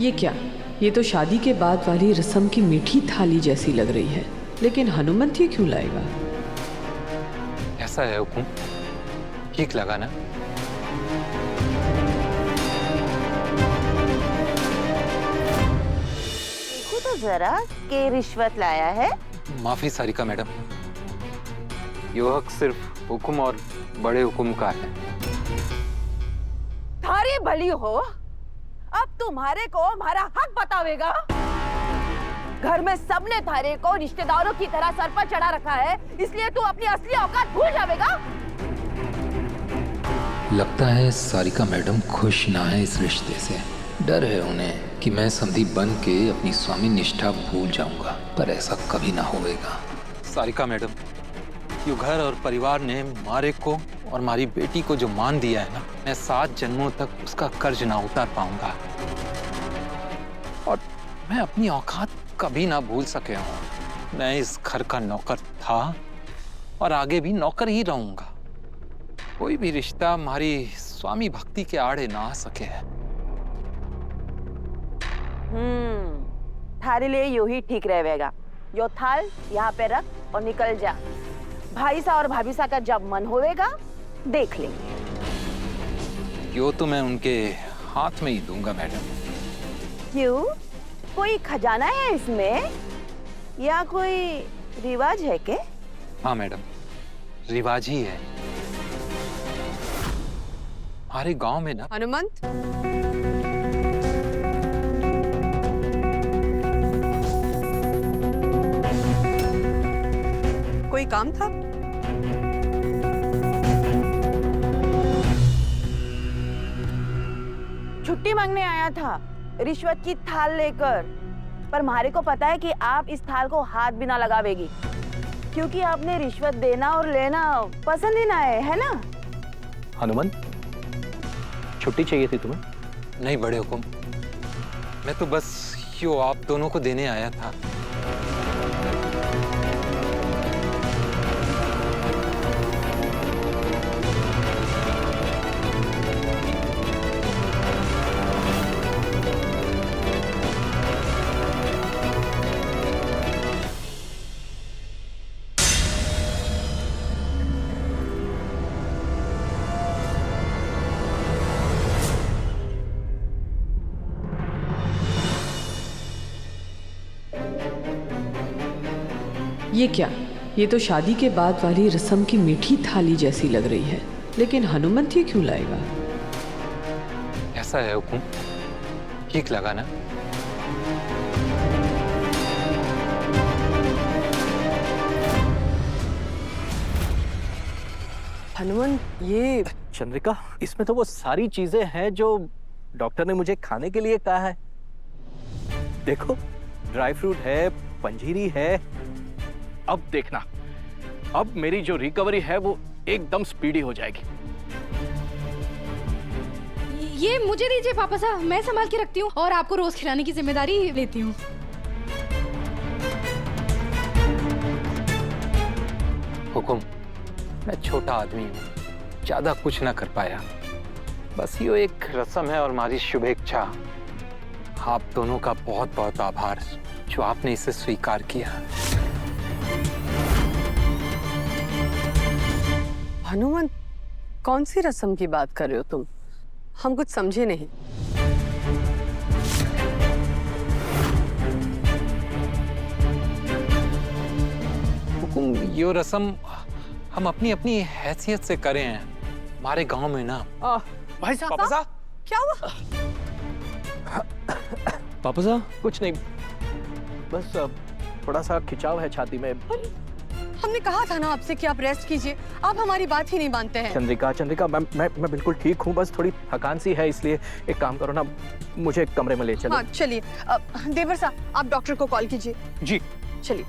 ये क्या? ये तो शादी के बाद वाली रस्म की मीठी थाली जैसी लग रही है, लेकिन हनुमंत ये क्यों लाएगा? ऐसा है हुकुम, ठीक लगा ना? देखो तो जरा के रिश्वत लाया है। माफी सारिका मैडम, ये हक सिर्फ हुकुम और बड़े हुकुम का है। थारी भली हो, अब तुम्हारे को हमारा हक बतावेगा। घर में सबने थारे को रिश्तेदारों की तरह सर पर चढ़ा रखा है, इसलिए तू अपनी असली औकात भूल जावेगा। लगता है सारिका मैडम खुश ना है इस रिश्ते से। डर है उन्हें कि मैं समधी बन के अपनी स्वामी निष्ठा भूल जाऊंगा, पर ऐसा कभी ना होगा। सारिका मैडम, यो घर और परिवार ने मारे को और हमारी बेटी को जो मान दिया है ना, मैं 7 जन्मों तक उसका कर्ज ना उतार पाऊंगा। और मैं अपनी औकात कभी ना भूल सके हूँ। मैं इस घर का नौकर था और आगे भी नौकर ही रहूंगा। कोई भी रिश्ता हमारी स्वामी भक्ति के आड़े ना आ सके। थारे लिए यू ही ठीक रहेगा। यो थाल यहाँ पे रख और निकल जा। भाई सा और भाभी सा का जब मन होएगा देख लेंगे। यो तो मैं उनके हाथ में ही दूंगा मैडम। क्यों, कोई खजाना है इसमें या कोई रिवाज है के? हाँ मैडम, रिवाज ही है। हमारे गांव में ना। हनुमंत, कोई काम था? छुट्टी मांगने आया था रिश्वत की थाल लेकर, पर हमारे को पता है कि आप इस थाल को हाथ भी ना लगावेगी, क्योंकि आपने रिश्वत देना और लेना पसंद ही ना है ना? हनुमंत, छुट्टी चाहिए थी तुम्हें? नहीं बड़े हुकुम, मैं तो बस यो आप दोनों को देने आया था। ये क्या? ये तो शादी के बाद वाली रस्म की मीठी थाली जैसी लग रही है, लेकिन हनुमंत ये क्यों लाएगा? ऐसा है हुकुम, ठीक लगा ना? हनुमंत, ये चंद्रिका, इसमें तो वो सारी चीजें हैं जो डॉक्टर ने मुझे खाने के लिए कहा है। देखो, ड्राई फ्रूट है, पंजीरी है। अब देखना, अब मेरी जो रिकवरी है वो एकदम स्पीडी हो जाएगी। ये मुझे दीजिए पापा साहब, मैं संभाल के रखती हूँ और आपको रोज खिलाने की जिम्मेदारी लेती हूँ। हुकुम, मैं छोटा आदमी हूँ, ज्यादा कुछ ना कर पाया। बस यो एक रस्म है और हमारी शुभेच्छा। आप दोनों का बहुत बहुत आभार जो आपने इसे स्वीकार किया। हनुमंत, कौन सी रस्म की बात कर रहे हो तुम? हम कुछ समझे नहीं। हुकुम, यो रस्म हम अपनी अपनी हैसियत से करें हैं। हमारे गांव में ना। भाई साहब, पापा साहब, क्या हुआ? पापा साहब, कुछ नहीं, बस थोड़ा सा खिंचाव है छाती में। हमने कहा था ना आपसे कि आप रेस्ट कीजिए, आप हमारी बात ही नहीं मानते हैं। चंद्रिका, मैं बिल्कुल ठीक हूँ, बस थोड़ी थकान सी है, इसलिए एक काम करो ना, मुझे कमरे में ले चलो। हाँ चलिए। देवर साहब, आप डॉक्टर को कॉल कीजिए। जी। चलिए।